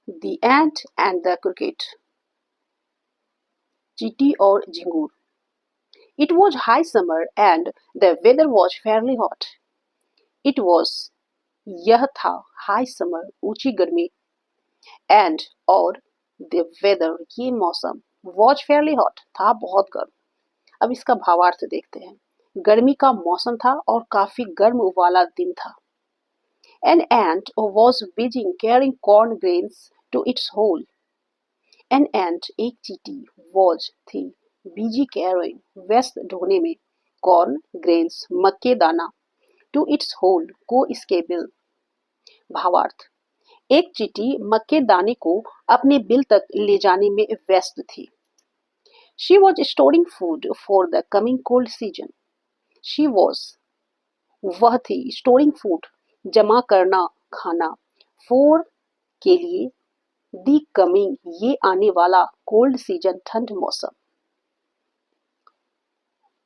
The ant and the cricket. चींटी और झिंगूर. It was high summer and the weather was fairly hot. It was यह था high summer ऊंची गर्मी and और the weather ये मौसम was fairly hot था बहुत गर्म. अब इसका भावार्थ देखते हैं. गर्मी का मौसम था और काफी गर्म वाला दिन था. An ant was busy carrying corn grains to its hole. An ant एक चींटी was थी busy carrying व्यस्त ढोने में corn grains मक्के दाना to its hole को इसके बिल. भावार्थ एक चींटी मक्के दाने को अपने बिल तक ले जाने में व्यस्त थी. She was storing food for the coming cold season. She was वह थी storing food जमा करना खाना for के लिए the coming ये आने वाला cold season ठंड मौसम.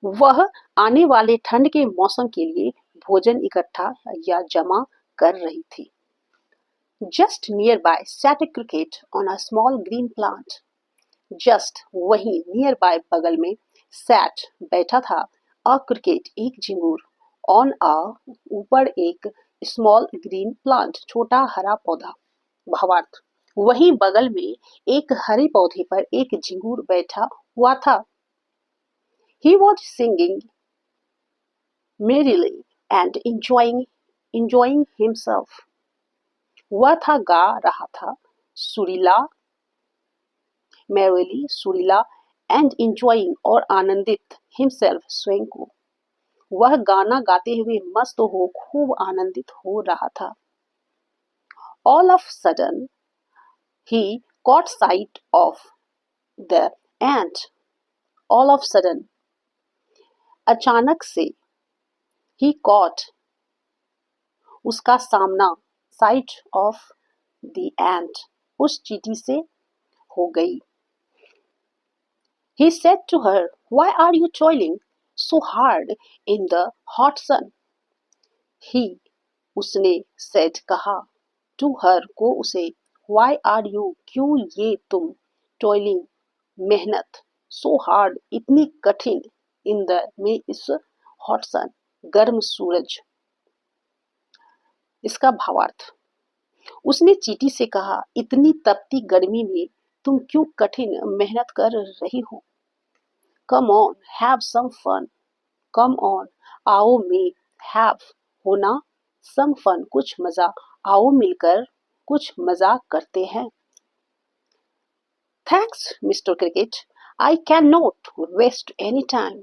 वह आने वाले ठंड के मौसम के लिए भोजन इकट्ठा या जमा कर रही थी. Just nearby sat a cricket on a small green plant. Just वहीं nearby बगल में sat बैठा था a cricket एक झिंगूर on a ऊपर एक small green plant छोटा हरा पौधा. भावार्थ वहीं बगल में एक हरे पौधे पर एक झिंगूर बैठा हुआ था. He was singing merrily and enjoying himself. वह था गा रहा था सुरीला merrily सुरीला and enjoying और आनंदित himself स्वयं को. वह गाना गाते हुए मस्त हो खूब आनंदित हो रहा था. All of a sudden he caught sight of the ant. All of a sudden अचानक से he caught उसका सामना sight of the ant उस चींटी से हो गई. He said to her, "Why are you toiling so hard in the hot sun?" He उसने said कहा to her को उसे why are you क्यों ये तुम toiling मेहनत so hard इतनी कठिन in the में इस hot sun गर्म सूरज. इसका भावार्थ उसने चींटी से कहा इतनी तपती गर्मी में तुम क्यों कठिन मेहनत कर रही हो. Come on, have some fun. Come on, आओ में have होना some fun कुछ मजा आओ मिलकर कुछ मजा करते हैं. Thanks, Mr. Cricket. I cannot waste any time.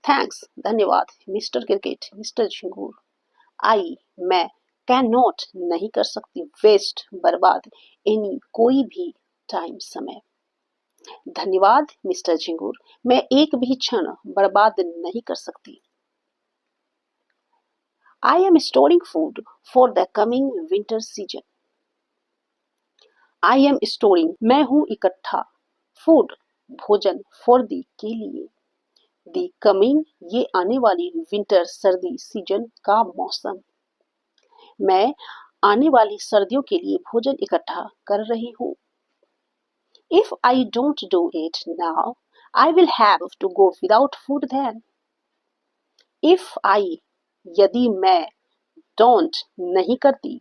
Thanks, धन्यवाद, Mr. Cricket, Mr. झिंगूर. I मैं cannot नहीं कर सकती waste बर्बाद any कोई भी time समय. धन्यवाद मिस्टर झिंगूर मैं एक भी क्षण बर्बाद नहीं कर सकती. I am storing food for the coming winter season. I am storing मैं हूँ इकट्ठा food भोजन for the के लिए the coming ये आने वाली winter सर्दी season का मौसम. मैं आने वाली सर्दियों के लिए भोजन इकट्ठा कर रही हूँ. If I don't do it now, I will have to go without food then. If I यदि मैं don't नहीं करती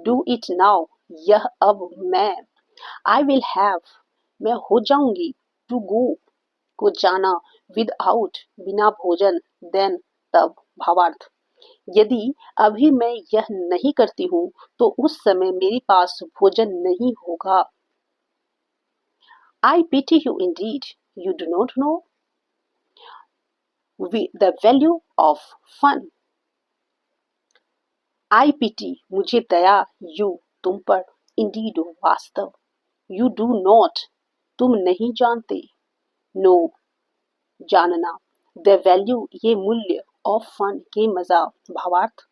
do it now यह अब मैं I will have मैं हो जाऊंगी to go को जाना without बिना भोजन then तब. भावार्थ यदि अभी मैं यह नहीं करती हूँ तो उस समय मेरे पास भोजन नहीं होगा. I pity you indeed. You do not know the value of fun. I pity मुझे दया you तुम पर indeed वास्तव. You do not तुम नहीं जानते. No जानना. The value ये मूल्य of fun के मजा. भावार्थ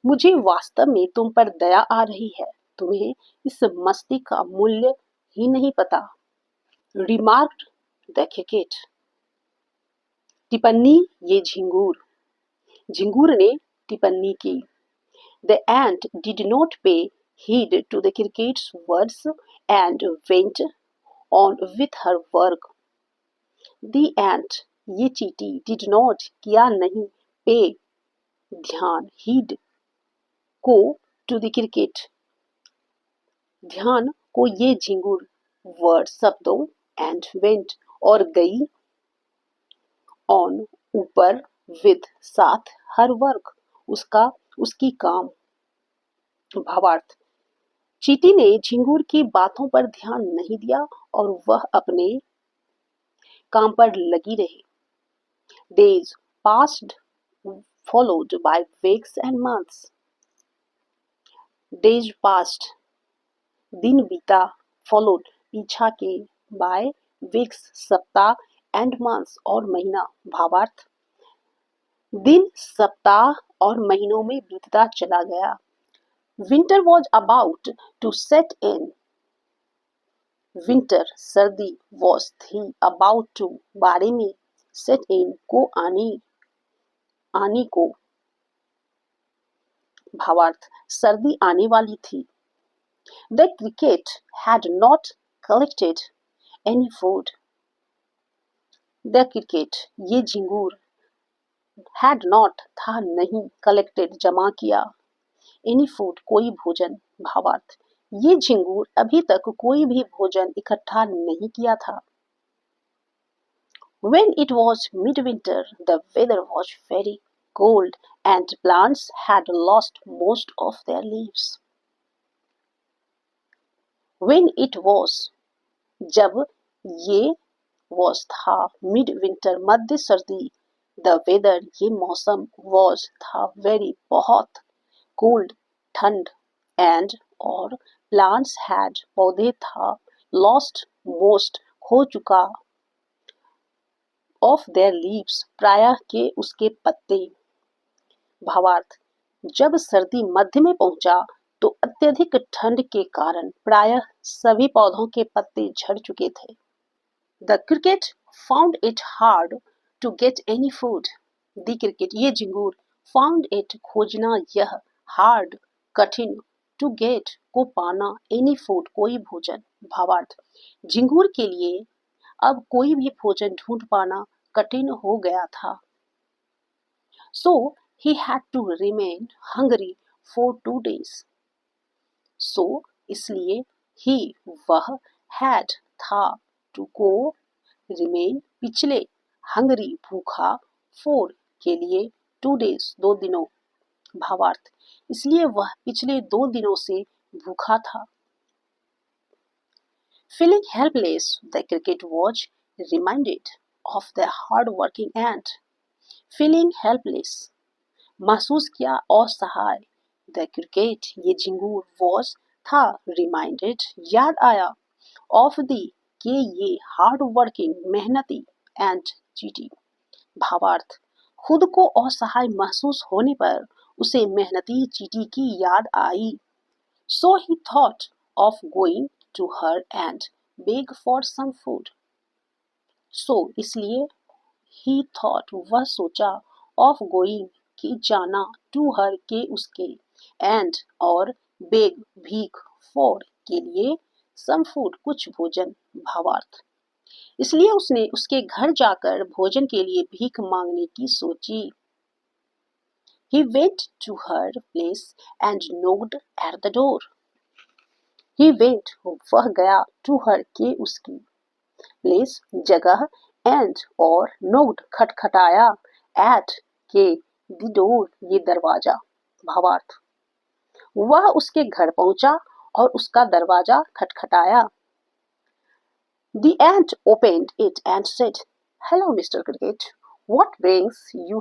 मुझे वास्तव में तुम पर दया आ रही है तुम्हें इस मस्ती का मूल्य ही नहीं पता. Remarked the cricket. टिप्पणी ये झिंगूर ने टिप्पणी की. The ant did not pay heed to the cricket's words and went on with her work. The ant, ये चींटी, did not, किया नहीं, pay, ध्यान, heed, को, to the cricket, ध्यान को ये झिंगुर, word शब्दों, and went, और गई, on, ऊपर, with, साथ, her work, उसका, उसकी काम। भावार्थ, चींटी ने झिंगुर की बातों पर ध्यान नहीं दिया और वह अपने काम पर लगी रही। Days passed, followed by weeks and months. Days passed, दिन बीता, followed, पीछा के, by weeks, सप्ताह, and months, और महीना। भावार्थ, दिन सप्ताह और महीनों में बीतता चला गया। Winter was about to set in. Winter, सर्दी, was, थी, about to, बारे में, set in, को आने, आने को। भावार्थ, सर्दी आने वाली थी। The cricket had not collected any food. The cricket, ये झिंगूर, had not, था नहीं, collected, जमा किया, any food, कोई भोजन। भावार्थ, ये झिंगूर अभी तक कोई भी भोजन इकट्ठा नहीं किया था। When it was midwinter, the weather was very cold and plants had lost most of their leaves. When it was, जब, ये, was, था, midwinter, मध्य सर्दी, the weather, ये मौसम, was, था, very, बहुत, cold, ठंड, and, और, plants had, पौधे, था, lost, most, खो चुका, of their leaves, प्रायः के उसके पत्ते। भावार्थ, जब सर्दी मध्य में पहुंचा तो अत्यधिक ठंड के कारण प्रायः सभी पौधों के पत्ते झड़ चुके थे। The cricket found it hard to get any food. The cricket, ये झिंगूर, found it, खोजना, यह, hard, कठिन, to get, को पाना, any food, कोई भोजन। भावार्थ, झिंगूर के लिए अब कोई भी भोजन ढूंढ पाना कठिन हो गया था। So he had to remain hungry for 2 days. So, इसलिए, he, वह, had, था, to, को, remain, पिछले, hungry, भूखा, for, के लिए, 2 days, 2 दिनों। भावार्थ, इसलिए वह पिछले 2 दिनों से भूखा था। Feeling helpless, the cricket was reminded of the hard-working ant. Feeling helpless, महसूस किया असहाय, द क्रिकेट, ये झिंगूर, was, था, reminded, याद आया, of the, के ये, हार्ड वर्किंग, मेहनती, and, चीटी। भावार्थ, खुद को असहाय महसूस होने पर उसे मेहनती चीटी की याद आई। So he thought of going to her and beg for some food. So, इसलिए, he thought, वह सोचा, of going, कि जाना, to her, के उसके, and, और, beg, भीख, for, के लिए, some food, कुछ भोजन। भावार्थ, इसलिए उसने उसके घर जाकर भोजन के लिए भीख मांगने की सोची। He went to her place and knocked at the door. He went, वह गया, to her, के उसकी, place, जगह, and, और, knocked, खटखटाया, at, के, the door, ये दरवाजा। भावार्थ, वह उसके घर पहुंचा और उसका दरवाजा खटखटाया। The ant opened it and said, "Hello, Mr. Cricket. What brings you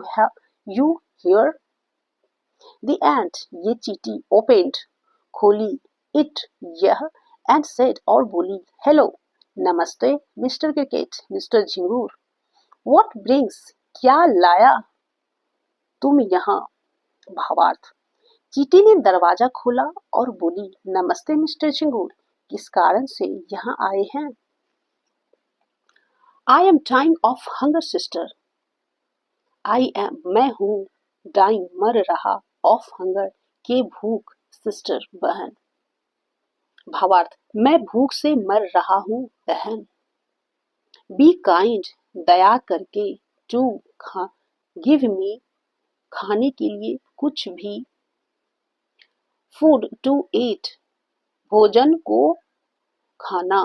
here?" The ant, ये चींटी, opened, खोली, it, यह, and said, और बोली, "Hello, नमस्ते, मिस्टर क्रिकेट, मिस्टर झिंगूर। What brings, क्या लाया, तुम यहाँ?" भावार्थ, चींटी ने दरवाजा खोला और बोली, "नमस्ते मिस्टर झिंगूर, किस कारण से यहाँ आए हैं?" I am dying of hunger, sister. I am, मैं हूँ, dying, मर रहा, of hunger, के भूख, sister, बहन। भावार्थ, मैं भूख से मर रहा हूँ बहन। बी काइंड, दया करके। टू, गिव मी, खाने के लिए कुछ भी। फूड टू ईट, भोजन को खाना।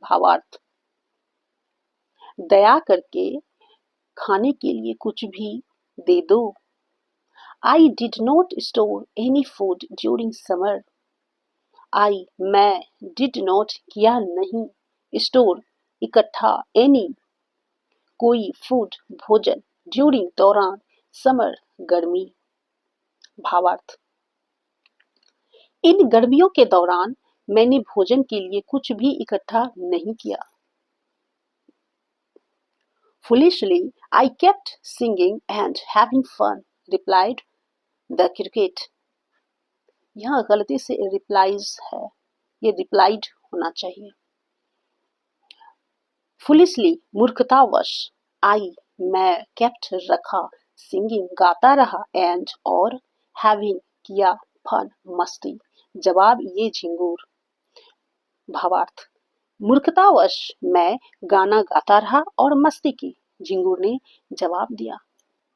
भावार्थ, दया करके खाने के लिए कुछ भी दे दो। I did not store any food during summer. I, मैं, डिड नॉट, किया नहीं, स्टोर, इकट्ठा, एनी, कोई, फूड, भोजन, ड्यूरिंग, दौरान, समर, गर्मी। भावार्थ, इन गर्मियों के दौरान मैंने भोजन के लिए कुछ भी इकट्ठा नहीं किया। Foolishly, I kept singing and having fun, replied the cricket. यहाँ गलती से replies है, ये replied होना चाहिए। Foolishly, मूर्खतावश, I, मैं, kept, रखा, singing, गाता रहा, and, और, having, किया, fun, मस्ती। जवाब ये झिंगूर। भावार्थ, मूर्खतावश मैं गाना गाता रहा और मस्ती की, झिंगूर ने जवाब दिया।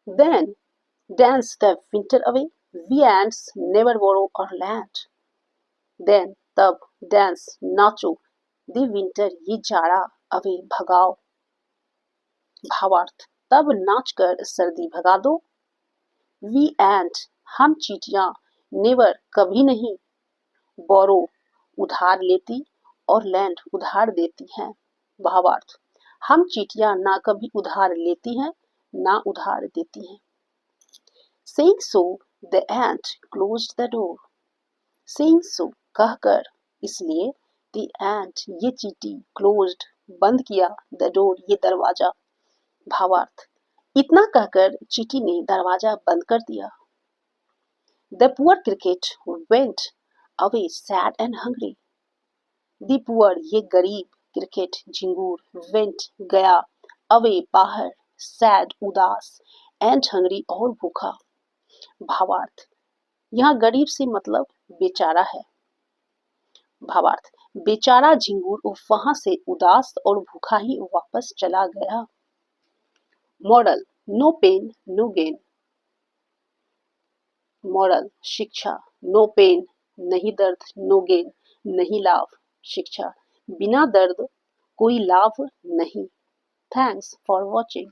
Then dance the winter away, we ants never borrow or lend. Then तब, dance, नाचो, the winter, ये जाड़ा, away, भगाओ। भावार्थ, तब नाचकर सर्दी भगा दो। We ant, हम चींटियां, never, कभी नहीं, borrow, उधार लेती, और लैंड, उधार देती हैं। भावार्थ, हम चींटियां ना कभी उधार लेती हैं ना उधार देती हैं। Saying so, the ant closed the door. Saying so, कहकर, इसलिए, the ant, ये चींटी, closed, बंद किया, the door, ये दरवाजा। भावार्थ, इतना कहकर चींटी ने दरवाजा बंद कर दिया। The poor cricket went away sad and hungry. The poor, ये गरीब, क्रिकेट, झिंगूर, went, गया, away, बाहर, sad, उदास, and hungry, और भूखा। भावार्थ, यहाँ गरीब से मतलब बेचारा है। भावार्थ, बेचारा झिंगूर वहां से उदास और भूखा ही वापस चला गया। Moral, no pain no gain. Moral, शिक्षा, नो पेन, नहीं दर्द, नो गेन, नहीं लाभ, शिक्षा, बिना दर्द कोई लाभ नहीं। Thanks for watching.